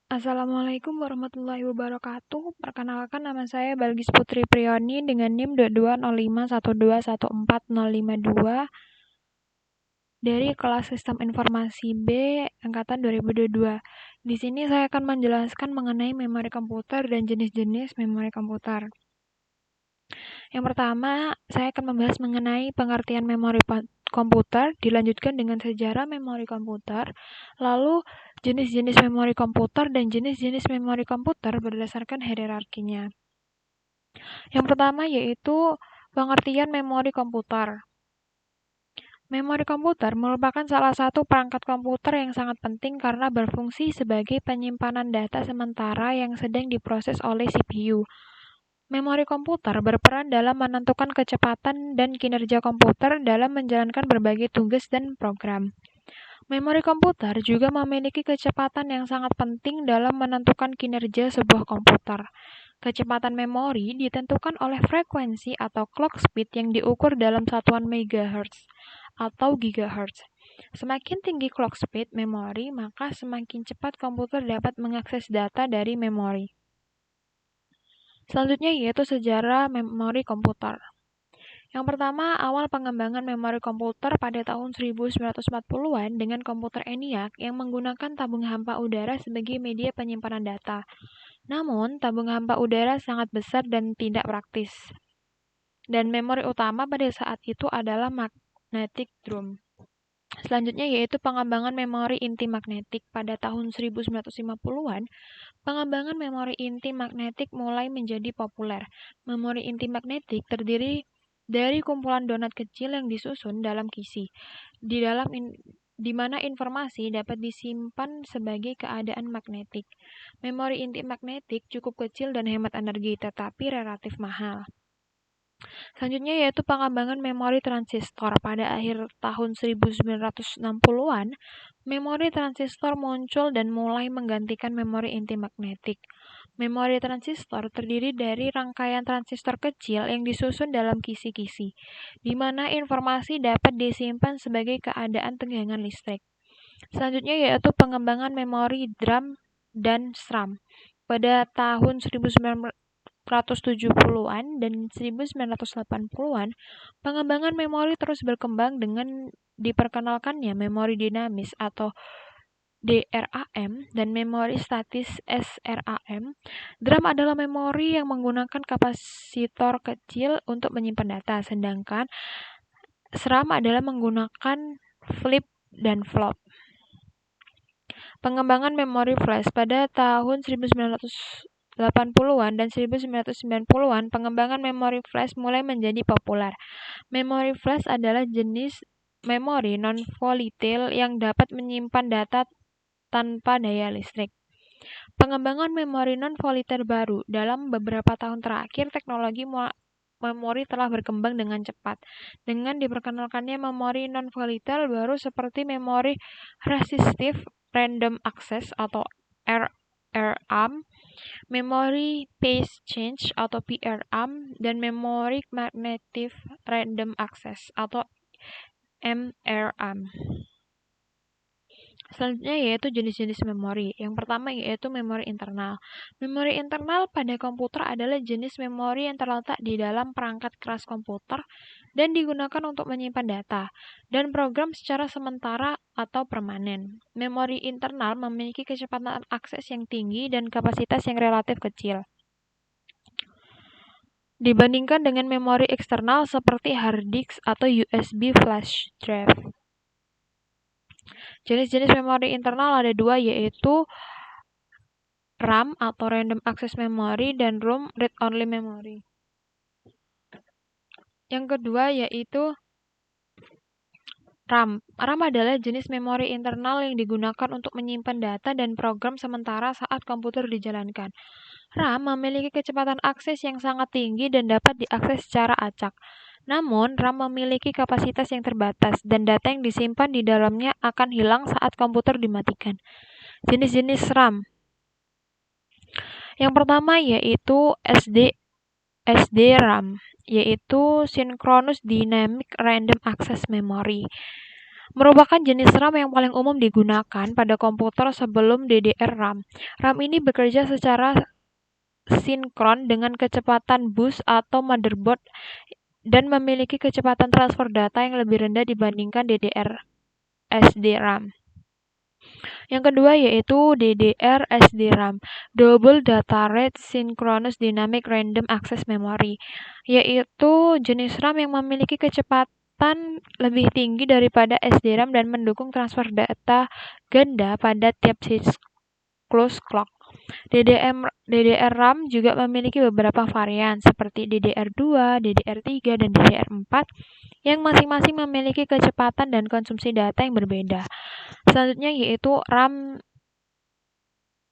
Assalamualaikum warahmatullahi wabarakatuh. Perkenalkan, nama saya Balgis Putri Prioni dengan NIM 220512140552 dari kelas Sistem Informasi B angkatan 2022. Di sini saya akan menjelaskan mengenai memori komputer dan jenis-jenis memori komputer. Yang pertama, saya akan membahas mengenai pengertian memori komputer, dilanjutkan dengan sejarah memori komputer, lalu jenis-jenis memori komputer dan jenis-jenis memori komputer berdasarkan hierarkinya. Yang pertama yaitu pengertian memori komputer. Memori komputer merupakan salah satu perangkat komputer yang sangat penting karena berfungsi sebagai penyimpanan data sementara yang sedang diproses oleh CPU. Memori komputer berperan dalam menentukan kecepatan dan kinerja komputer dalam menjalankan berbagai tugas dan program. Memori komputer juga memiliki kecepatan yang sangat penting dalam menentukan kinerja sebuah komputer. Kecepatan memori ditentukan oleh frekuensi atau clock speed yang diukur dalam satuan megahertz atau gigahertz. Semakin tinggi clock speed memori, maka semakin cepat komputer dapat mengakses data dari memori. Selanjutnya yaitu sejarah memori komputer. Yang pertama, awal pengembangan memori komputer pada tahun 1940-an dengan komputer ENIAC yang menggunakan tabung hampa udara sebagai media penyimpanan data. Namun, tabung hampa udara sangat besar dan tidak praktis. Dan memori utama pada saat itu adalah magnetic drum. Selanjutnya yaitu pengembangan memori inti magnetik pada tahun 1950-an. Pengembangan memori inti magnetik mulai menjadi populer. Memori inti magnetik terdiri dari kumpulan donat kecil yang disusun dalam kisi, di mana informasi dapat disimpan sebagai keadaan magnetik. Memori inti magnetik cukup kecil dan hemat energi, tetapi relatif mahal. Selanjutnya yaitu pengembangan memori transistor. Pada akhir tahun 1960-an, memori transistor muncul dan mulai menggantikan memori inti magnetik. Memori transistor terdiri dari rangkaian transistor kecil yang disusun dalam kisi-kisi, di mana informasi dapat disimpan sebagai keadaan tegangan listrik. Selanjutnya yaitu pengembangan memori DRAM dan SRAM. Pada tahun 1970-an dan 1980-an, pengembangan memori terus berkembang dengan diperkenalkannya memori dinamis atau DRAM dan memori statis SRAM. DRAM adalah memori yang menggunakan kapasitor kecil untuk menyimpan data, sedangkan SRAM adalah menggunakan flip dan flop. Pengembangan memori flash pada tahun 1980-an dan 1990-an, pengembangan memori flash mulai menjadi populer. Memori flash adalah jenis memori non-volatile yang dapat menyimpan data tanpa daya listrik. Pengembangan memori non-volatile baru. Dalam beberapa tahun terakhir, teknologi memori telah berkembang dengan cepat. Dengan diperkenalkannya memori non-volatile baru seperti memori resistive random access atau RRAM, memori phase change atau PRAM, dan memori magnetic random access atau MRAM. Selanjutnya yaitu jenis-jenis memori. Yang pertama yaitu memori internal. Memori internal pada komputer adalah jenis memori yang terletak di dalam perangkat keras komputer dan digunakan untuk menyimpan data dan program secara sementara atau permanen. Memori internal memiliki kecepatan akses yang tinggi dan kapasitas yang relatif kecil dibandingkan dengan memori eksternal seperti hard disk atau USB flash drive. Jenis-jenis memori internal ada dua, yaitu RAM atau Random Access Memory dan ROM Read Only Memory. Yang kedua yaitu RAM. RAM adalah jenis memori internal yang digunakan untuk menyimpan data dan program sementara saat komputer dijalankan. RAM memiliki kecepatan akses yang sangat tinggi dan dapat diakses secara acak. Namun, RAM memiliki kapasitas yang terbatas dan data yang disimpan di dalamnya akan hilang saat komputer dimatikan. Jenis-jenis RAM. Yang pertama yaitu SDRAM, yaitu Synchronous Dynamic Random Access Memory. merupakan jenis RAM yang paling umum digunakan pada komputer sebelum DDR-RAM. RAM ini bekerja secara sinkron dengan kecepatan bus atau motherboard dan memiliki kecepatan transfer data yang lebih rendah dibandingkan DDR SDRAM. Yang kedua yaitu DDR SDRAM, Double Data Rate Synchronous Dynamic Random Access Memory, yaitu jenis RAM yang memiliki kecepatan lebih tinggi daripada SDRAM dan mendukung transfer data ganda pada tiap siklus clock. DDR-RAM juga memiliki beberapa varian seperti DDR2, DDR3, dan DDR4 yang masing-masing memiliki kecepatan dan konsumsi data yang berbeda. Selanjutnya yaitu RAM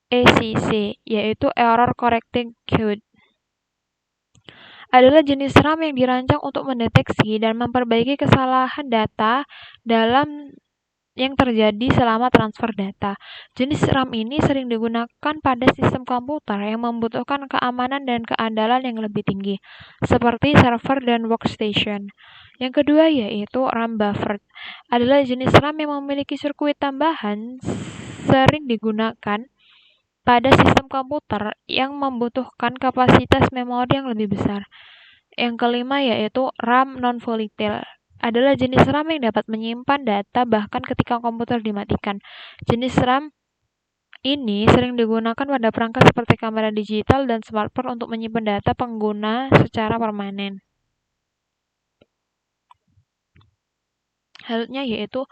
ECC, yaitu Error Correcting Code. Adalah jenis RAM yang dirancang untuk mendeteksi dan memperbaiki kesalahan data dalam yang terjadi selama transfer data. Jenis RAM ini sering digunakan pada sistem komputer yang membutuhkan keamanan dan keandalan yang lebih tinggi, seperti server dan workstation. Yang kedua yaitu RAM buffered, adalah jenis RAM yang memiliki sirkuit tambahan sering digunakan pada sistem komputer yang membutuhkan kapasitas memori yang lebih besar. Yang kelima yaitu RAM non-volatile, adalah jenis RAM yang dapat menyimpan data bahkan ketika komputer dimatikan. Jenis RAM ini sering digunakan pada perangkat seperti kamera digital dan smartphone untuk menyimpan data pengguna secara permanen. Selanjutnya yaitu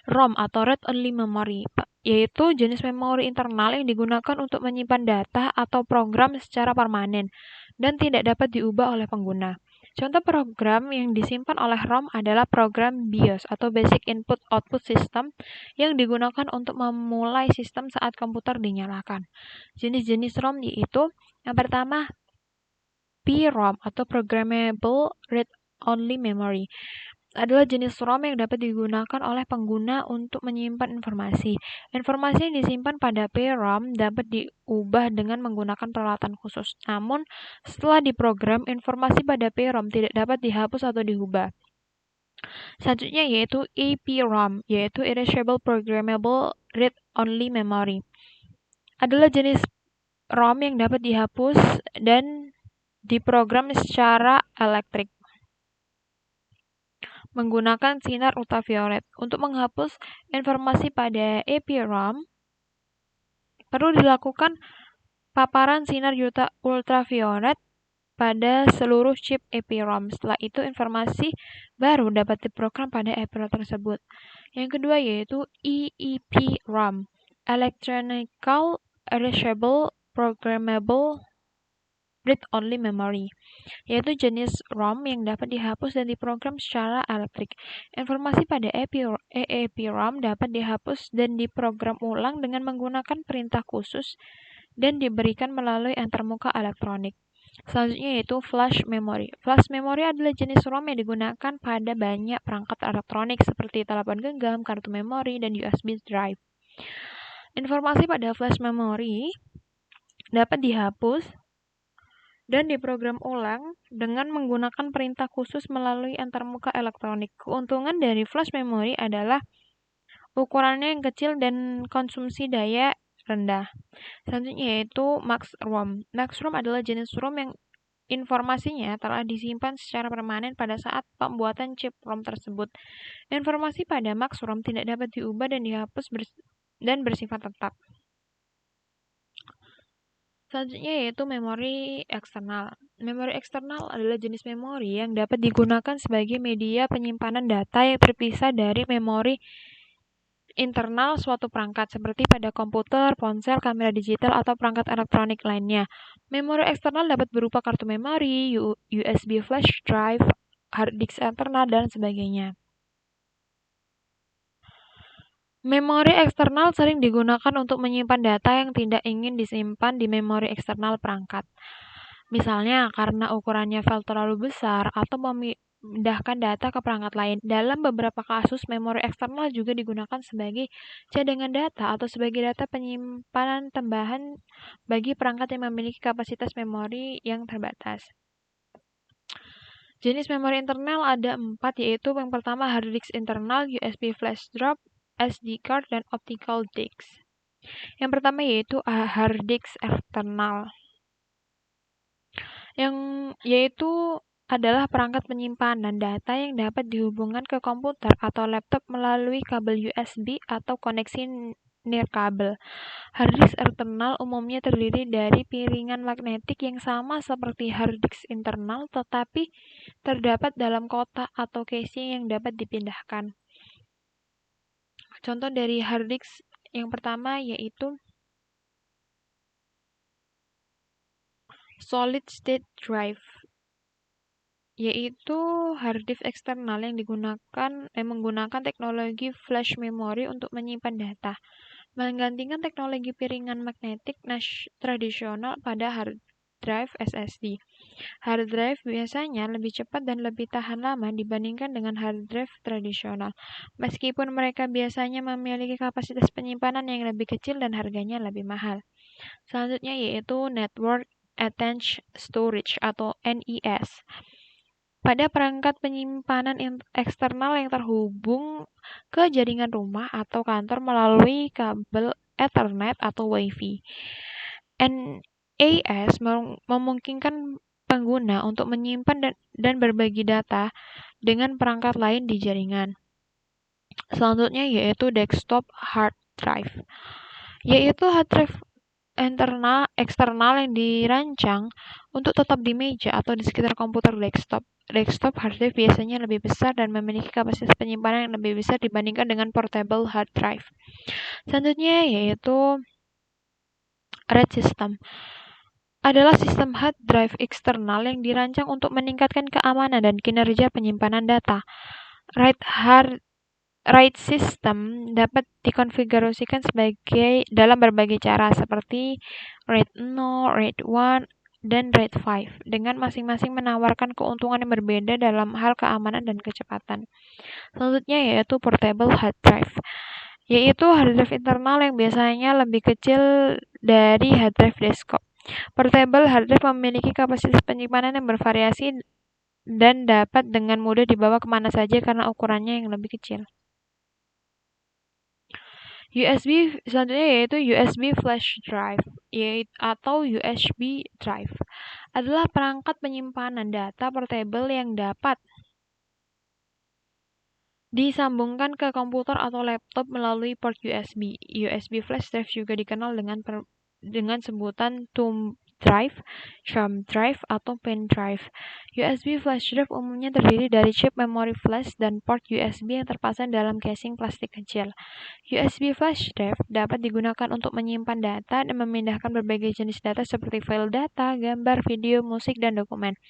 ROM atau Read Only Memory, yaitu jenis memori internal yang digunakan untuk menyimpan data atau program secara permanen dan tidak dapat diubah oleh pengguna. Contoh program yang disimpan oleh ROM adalah program BIOS atau Basic Input Output System yang digunakan untuk memulai sistem saat komputer dinyalakan. Jenis-jenis ROM yaitu yang pertama PROM atau Programmable Read Only Memory, adalah jenis ROM yang dapat digunakan oleh pengguna untuk menyimpan informasi. Informasi yang disimpan pada PROM dapat diubah dengan menggunakan peralatan khusus. Namun, setelah diprogram, informasi pada PROM tidak dapat dihapus atau diubah. Selanjutnya yaitu EPROM, yaitu Erasable Programmable Read Only Memory, adalah jenis ROM yang dapat dihapus dan diprogram secara elektrik menggunakan sinar ultraviolet. Untuk menghapus informasi pada EPROM, perlu dilakukan paparan sinar ultraviolet pada seluruh chip EPROM. Setelah itu, informasi baru dapat diprogram pada EPROM tersebut. Yang kedua yaitu EEPROM, Electronical Erasable Programmable Read Only Memory, yaitu jenis ROM yang dapat dihapus dan diprogram secara elektrik. Informasi pada EEPROM dapat dihapus dan diprogram ulang dengan menggunakan perintah khusus dan diberikan melalui antarmuka elektronik. Selanjutnya yaitu flash memory. Flash memory adalah jenis ROM yang digunakan pada banyak perangkat elektronik seperti telepon genggam, kartu memori, dan USB drive. Informasi pada flash memory dapat dihapus dan diprogram ulang dengan menggunakan perintah khusus melalui antarmuka elektronik. Keuntungan dari flash memory adalah ukurannya yang kecil dan konsumsi daya rendah. Selanjutnya yaitu max ROM. Max ROM adalah jenis ROM yang informasinya telah disimpan secara permanen pada saat pembuatan chip ROM tersebut. Informasi pada max ROM tidak dapat diubah dan dihapus dan bersifat tetap. Selanjutnya yaitu memori eksternal. Memori eksternal adalah jenis memori yang dapat digunakan sebagai media penyimpanan data yang terpisah dari memori internal suatu perangkat, seperti pada komputer, ponsel, kamera digital, atau perangkat elektronik lainnya. Memori eksternal dapat berupa kartu memori, USB flash drive, hard disk internal, dan sebagainya. Memori eksternal sering digunakan untuk menyimpan data yang tidak ingin disimpan di memori eksternal perangkat. Misalnya karena ukurannya file terlalu besar atau memindahkan data ke perangkat lain. Dalam beberapa kasus, memori eksternal juga digunakan sebagai cadangan data atau sebagai data penyimpanan tambahan bagi perangkat yang memiliki kapasitas memori yang terbatas. Jenis memori internal ada 4, yaitu yang pertama hard disk internal, USB flash drive, SD card, dan optical disk. Yang pertama yaitu hard disk internal, yang yaitu adalah perangkat penyimpanan data yang dapat dihubungkan ke komputer atau laptop melalui kabel USB atau koneksi nirkabel. Hard disk internal umumnya terdiri dari piringan magnetik yang sama seperti hard disk internal, tetapi terdapat dalam kotak atau casing yang dapat dipindahkan. Contoh dari hard disk yang pertama yaitu solid state drive, yaitu hard disk eksternal yang menggunakan teknologi flash memory untuk menyimpan data, menggantikan teknologi piringan magnetik tradisional pada hard drive SSD. Hard drive biasanya lebih cepat dan lebih tahan lama dibandingkan dengan hard drive tradisional, meskipun mereka biasanya memiliki kapasitas penyimpanan yang lebih kecil dan harganya lebih mahal. Selanjutnya yaitu Network Attached Storage atau NES. Pada perangkat penyimpanan eksternal yang terhubung ke jaringan rumah atau kantor melalui kabel Ethernet atau Wi-Fi. NAS memungkinkan pengguna untuk menyimpan dan berbagi data dengan perangkat lain di jaringan. Selanjutnya yaitu desktop hard drive, yaitu hard drive eksternal yang dirancang untuk tetap di meja atau di sekitar komputer desktop. Desktop hard drive biasanya lebih besar dan memiliki kapasitas penyimpanan yang lebih besar dibandingkan dengan portable hard drive. Selanjutnya yaitu RAID system, adalah sistem hard drive eksternal yang dirancang untuk meningkatkan keamanan dan kinerja penyimpanan data. RAID system dapat dikonfigurasikan dalam berbagai cara seperti RAID 0, RAID 1, dan RAID 5 dengan masing-masing menawarkan keuntungan yang berbeda dalam hal keamanan dan kecepatan. Selanjutnya yaitu portable hard drive, yaitu hard drive internal yang biasanya lebih kecil dari hard drive desktop. Portable hard drive memiliki kapasitas penyimpanan yang bervariasi dan dapat dengan mudah dibawa kemana saja karena ukurannya yang lebih kecil. Selanjutnya yaitu USB flash drive atau USB drive, adalah perangkat penyimpanan data portable yang dapat disambungkan ke komputer atau laptop melalui port USB. USB flash drive juga dikenal dengan sebutan thumb drive, thumb drive, atau pen drive. USB flash drive umumnya terdiri dari chip memori flash dan port USB yang terpasang dalam casing plastik kecil. USB flash drive dapat digunakan untuk menyimpan data dan memindahkan berbagai jenis data seperti file data, gambar, video, musik, dan dokumen.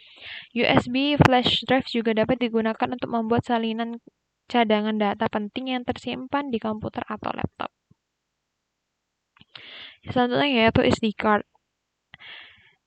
USB flash drive juga dapat digunakan untuk membuat salinan cadangan data penting yang tersimpan di komputer atau laptop. Selanjutnya yaitu SD card,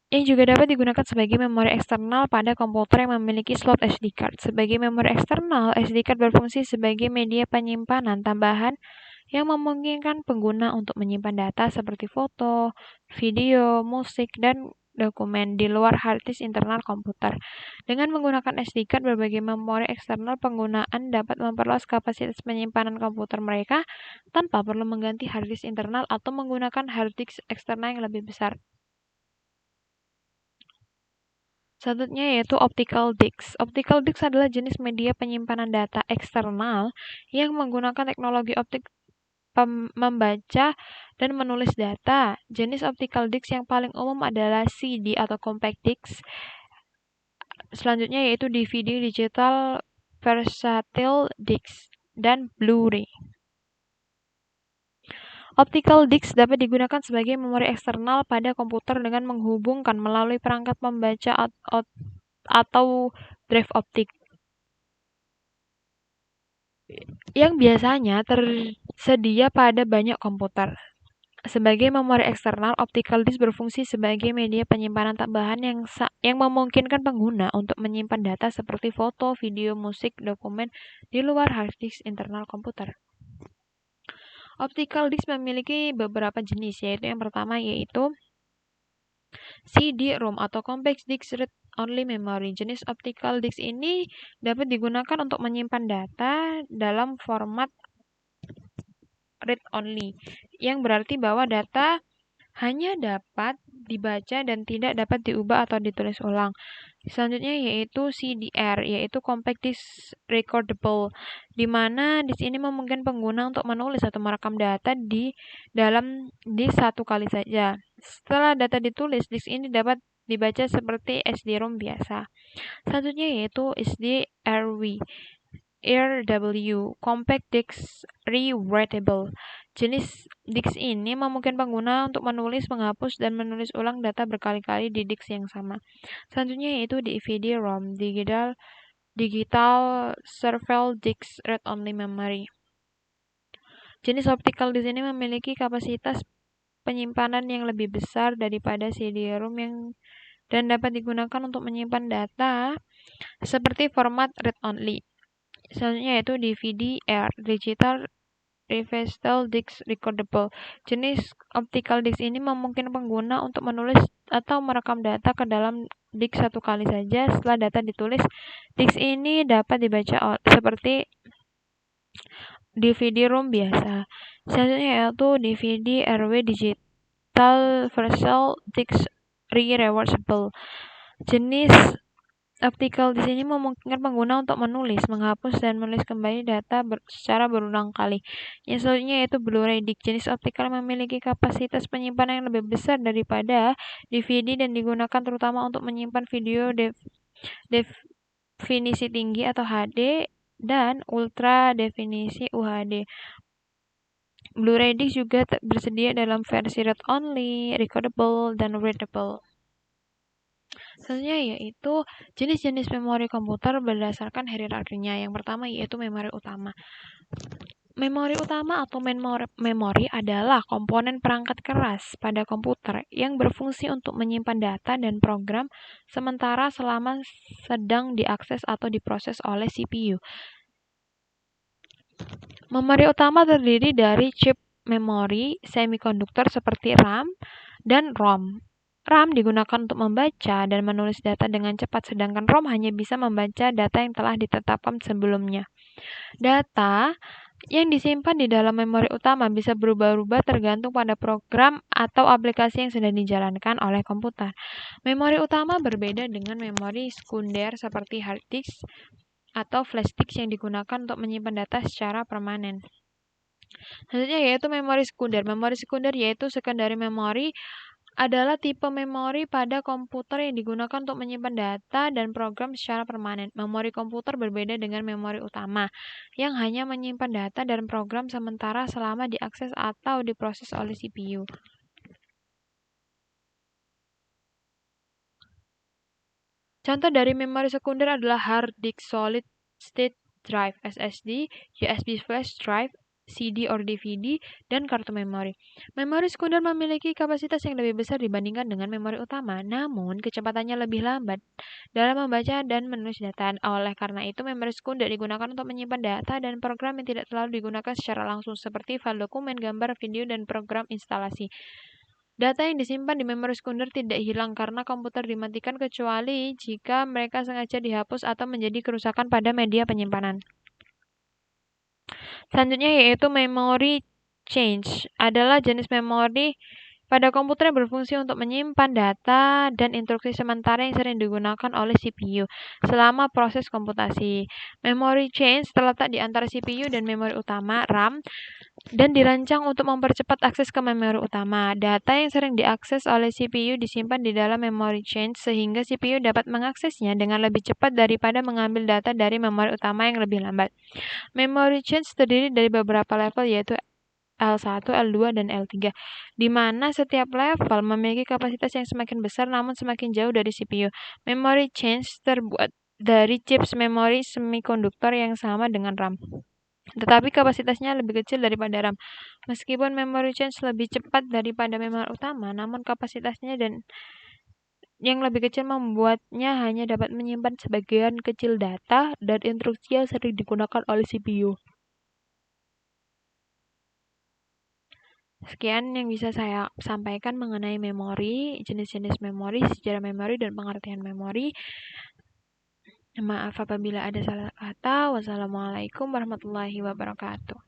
yang juga dapat digunakan sebagai memori eksternal pada komputer yang memiliki slot SD card. Sebagai memori eksternal, SD card berfungsi sebagai media penyimpanan tambahan yang memungkinkan pengguna untuk menyimpan data seperti foto, video, musik, dan dokumen di luar hard disk internal komputer. Dengan menggunakan SD card berbagai memori eksternal, penggunaan dapat memperluas kapasitas penyimpanan komputer mereka tanpa perlu mengganti hard disk internal atau menggunakan hard disk eksternal yang lebih besar. Selanjutnya yaitu optical disk. Optical disk adalah jenis media penyimpanan data eksternal yang menggunakan teknologi optik membaca dan menulis data. Jenis optical disk yang paling umum adalah CD atau compact disk. Selanjutnya yaitu DVD, digital versatile disk, dan Blu-ray. Optical disk dapat digunakan sebagai memori eksternal pada komputer dengan menghubungkan melalui perangkat pembaca atau drive optik, yang biasanya tersedia pada banyak komputer. Sebagai memori eksternal, optical disk berfungsi sebagai media penyimpanan tambahan yang memungkinkan pengguna untuk menyimpan data seperti foto, video, musik, dokumen di luar hard disk internal komputer. Optical disk memiliki beberapa jenis, yaitu yang pertama yaitu CD-ROM atau Compact Disc Read Only Memory. Jenis optical disc ini dapat digunakan untuk menyimpan data dalam format read only, yang berarti bahwa data hanya dapat dibaca dan tidak dapat diubah atau ditulis ulang. Selanjutnya yaitu CDR, yaitu Compact Disc Recordable, di mana disk ini memungkinkan pengguna untuk menulis atau merekam data di dalam disk satu kali saja. Setelah data ditulis, disk ini dapat dibaca seperti SD-ROM biasa. Selanjutnya yaitu SDRW, Compact Disc Rewritable. Jenis disk ini memungkinkan pengguna untuk menulis, menghapus, dan menulis ulang data berkali-kali di disk yang sama. Selanjutnya yaitu DVD-ROM, Digital Serial Disc Read Only Memory. Jenis optical disk ini memiliki kapasitas penyimpanan yang lebih besar daripada CD-ROM dan dapat digunakan untuk menyimpan data seperti format read only. Selanjutnya yaitu DVD-R, Digital Reversal Disc Recordable. Jenis optical disc ini memungkinkan pengguna untuk menulis atau merekam data ke dalam disk satu kali saja. Setelah data ditulis, disk ini dapat dibaca seperti DVD-ROM biasa. Selanjutnya yaitu DVD-RW, Digital Reversal Disc Reversible. Jenis optical di sini memungkinkan pengguna untuk menulis, menghapus, dan menulis kembali data secara berulang kali. Yang selanjutnya yaitu Blu-ray disc. Jenis optical memiliki kapasitas penyimpanan yang lebih besar daripada DVD dan digunakan terutama untuk menyimpan video definisi tinggi atau HD dan ultra definisi UHD. Blu-ray disc juga bersedia dalam versi read only, recordable, dan readable. Selanjutnya yaitu jenis-jenis memori komputer berdasarkan hierarkinya. Yang pertama yaitu memori utama. Memori utama atau memori adalah komponen perangkat keras pada komputer yang berfungsi untuk menyimpan data dan program sementara selama sedang diakses atau diproses oleh CPU. Memori utama terdiri dari chip memori semikonduktor seperti RAM dan ROM. RAM digunakan untuk membaca dan menulis data dengan cepat, sedangkan ROM hanya bisa membaca data yang telah ditetapkan sebelumnya. Data yang disimpan di dalam memori utama bisa berubah-ubah tergantung pada program atau aplikasi yang sedang dijalankan oleh komputer. Memori utama berbeda dengan memori sekunder seperti hard disk atau flash disk yang digunakan untuk menyimpan data secara permanen. Selanjutnya yaitu memori sekunder. Memori sekunder yaitu secondary memory adalah tipe memori pada komputer yang digunakan untuk menyimpan data dan program secara permanen. Memori komputer berbeda dengan memori utama, yang hanya menyimpan data dan program sementara selama diakses atau diproses oleh CPU. Contoh dari memori sekunder adalah hard disk solid state drive (SSD), USB flash drive, CD or DVD, dan kartu memori. Memori sekunder memiliki kapasitas yang lebih besar dibandingkan dengan memori utama, namun kecepatannya lebih lambat dalam membaca dan menulis data. Oleh karena itu, memori sekunder digunakan untuk menyimpan data dan program yang tidak selalu digunakan secara langsung, seperti file dokumen, gambar, video, dan program instalasi. Data yang disimpan di memori sekunder tidak hilang karena komputer dimatikan kecuali jika mereka sengaja dihapus atau menjadi kerusakan pada media penyimpanan. Selanjutnya yaitu memory change adalah jenis memori pada komputer yang berfungsi untuk menyimpan data dan instruksi sementara yang sering digunakan oleh CPU selama proses komputasi. Memory change terletak di antara CPU dan memori utama RAM dan dirancang untuk mempercepat akses ke memori utama. Data yang sering diakses oleh CPU disimpan di dalam memory change sehingga CPU dapat mengaksesnya dengan lebih cepat daripada mengambil data dari memori utama yang lebih lambat. Memory change terdiri dari beberapa level yaitu L1, L2, dan L3, di mana setiap level memiliki kapasitas yang semakin besar namun semakin jauh dari CPU. Memory change terbuat dari chips memori semikonduktor yang sama dengan RAM, tetapi kapasitasnya lebih kecil daripada RAM. Meskipun memory change lebih cepat daripada memori utama, namun kapasitasnya yang lebih kecil membuatnya hanya dapat menyimpan sebagian kecil data dan instruksi yang sering digunakan oleh CPU. Sekian yang bisa saya sampaikan mengenai memori, jenis-jenis memori, sejarah memori, dan pengertian memori. Maaf apabila ada salah kata. Wassalamualaikum warahmatullahi wabarakatuh.